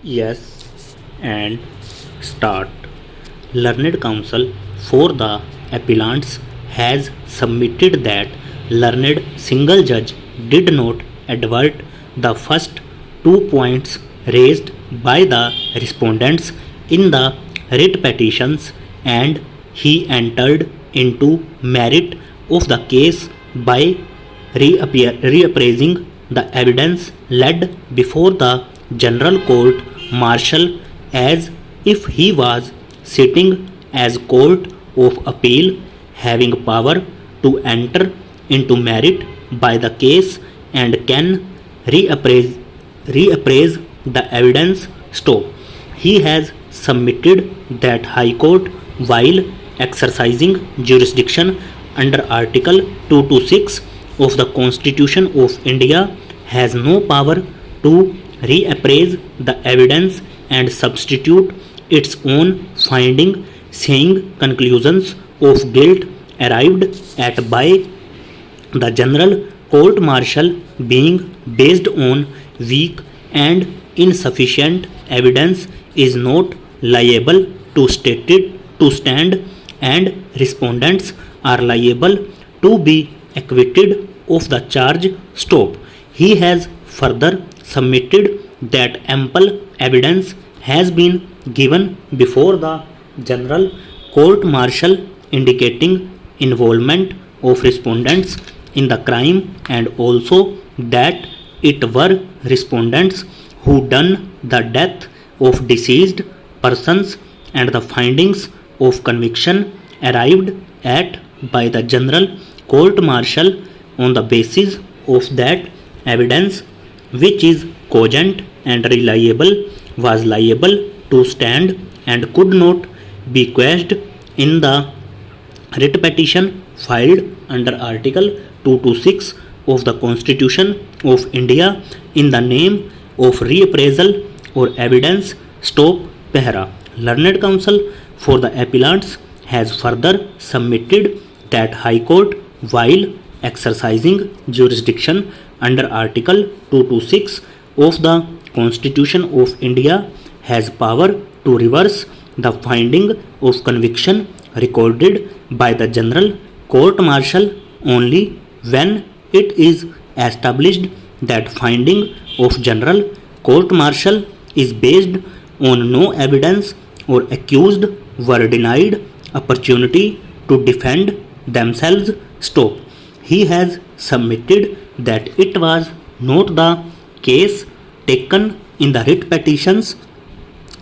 Yes, and start. Learned Counsel for the appellants has submitted that learned single judge did not advert the first 2 points raised by the respondents in the writ petitions, and he entered into merit of the case by reappraising the evidence led before the General Court Martial as if he was sitting as Court of Appeal, having power to enter into merit by the case and can reappraise the evidence. Stop. He has submitted that High Court, while exercising jurisdiction under Article 226 of the Constitution of India, has no power to reappraise the evidence and substitute its own finding, saying conclusions of guilt arrived at by the General Court Martial being based on weak and insufficient evidence is not liable to stand, and respondents are liable to be acquitted of the charge. Stop. He has further submitted that ample evidence has been given before the General Court Martial indicating involvement of respondents in the crime, and also that it were respondents who done the death of deceased persons, and the findings of conviction arrived at by the General Court Martial on the basis of that evidence, which is cogent and reliable, was liable to stand and could not be quashed in the writ petition filed under Article 226 of the Constitution of India in the name of reappraisal or evidence. Stop. Pehra. Learned Counsel for the appellants has further submitted that High Court, while exercising jurisdiction under Article 226 of the Constitution of India, has power to reverse the finding of conviction recorded by the General Court Martial only when it is established that finding of General Court Martial is based on no evidence, or accused were denied opportunity to defend themselves. Stop. He has submitted that it was not the case taken in the writ petitions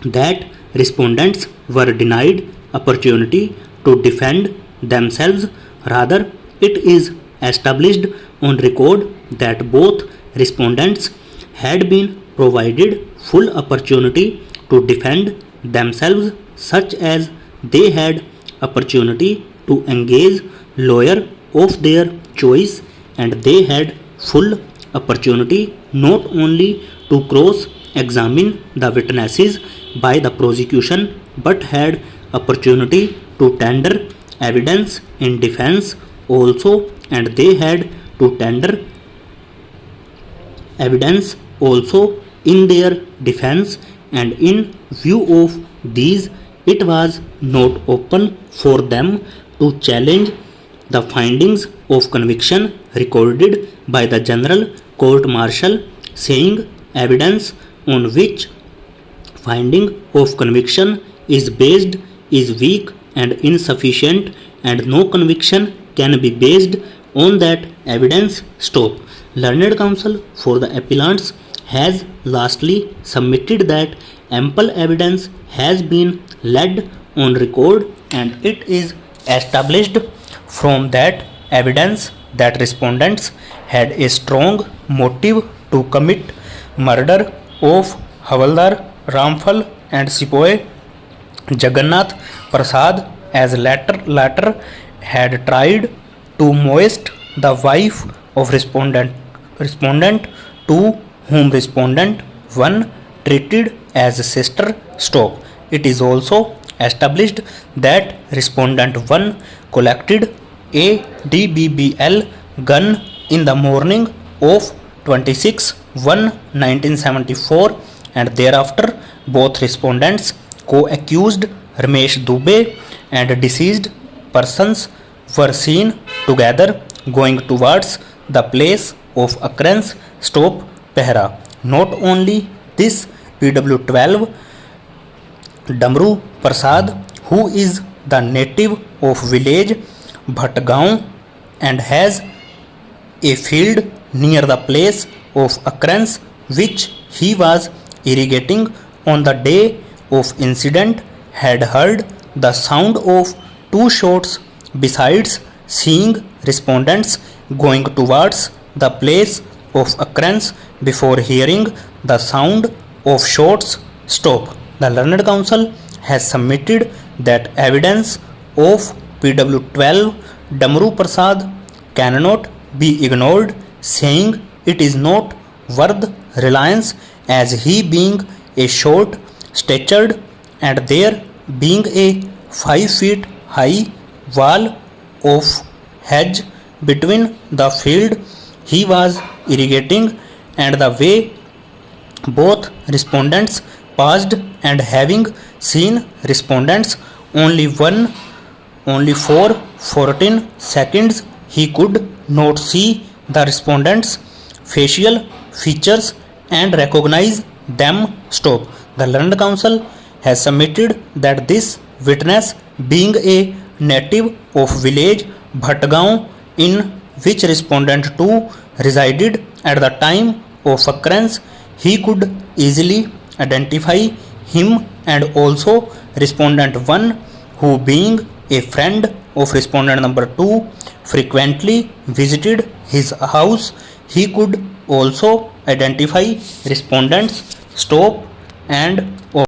that respondents were denied opportunity to defend themselves. Rather, it is established on record that both respondents had been provided full opportunity to defend themselves, such as they had opportunity to engage lawyer of their choice, and they had full opportunity not only to cross examine the witnesses by the prosecution, but had opportunity to tender evidence in defense also, and they had to tender evidence also in their defense, and in view of these, it was not open for them to challenge the findings of conviction recorded by the General Court Martial, saying evidence on which finding of conviction is based is weak and insufficient, and no conviction can be based on that evidence. Stop. Learned Counsel for the appellants has lastly submitted that ample evidence has been laid on record, and it is established from that evidence that respondents had a strong motive to commit murder of Havaldar Ramphal and Sepoy Jagannath Prasad, as latter had tried to molest the wife of respondent to whom respondent 1 treated as a sister. Stop. It is also established that respondent 1 collected a DBBL gun in the morning of 26/1/1974, and thereafter both respondents, co-accused Ramesh Dubey and deceased persons, were seen together going towards the place of occurrence. Stop Pehra. Not only this, PW12 Damru Prasad, who is the native of village Bhatgaon and has a field near the place of occurrence which he was irrigating on the day of incident, had heard the sound of two shots. Besides seeing respondents going towards the place of occurrence before hearing the sound of shots. Stop. The learned counsel has submitted that evidence of PW12 Damru Prasad cannot be ignored, saying it is not worth reliance, as he being a short statured and there being a 5 feet high wall of hedge between the field he was irrigating and the way both respondents passed, and having seen respondents only for 14 seconds, he could not see the respondents' facial features and recognize them. Stop. The learned counsel has submitted that this witness, being a native of village Bhatgaon in which respondent 2 resided at the time of occurrence, he could easily identify him, and also respondent 1, who being a friend of respondent number 2 frequently visited his house, he could also identify respondents. Stop and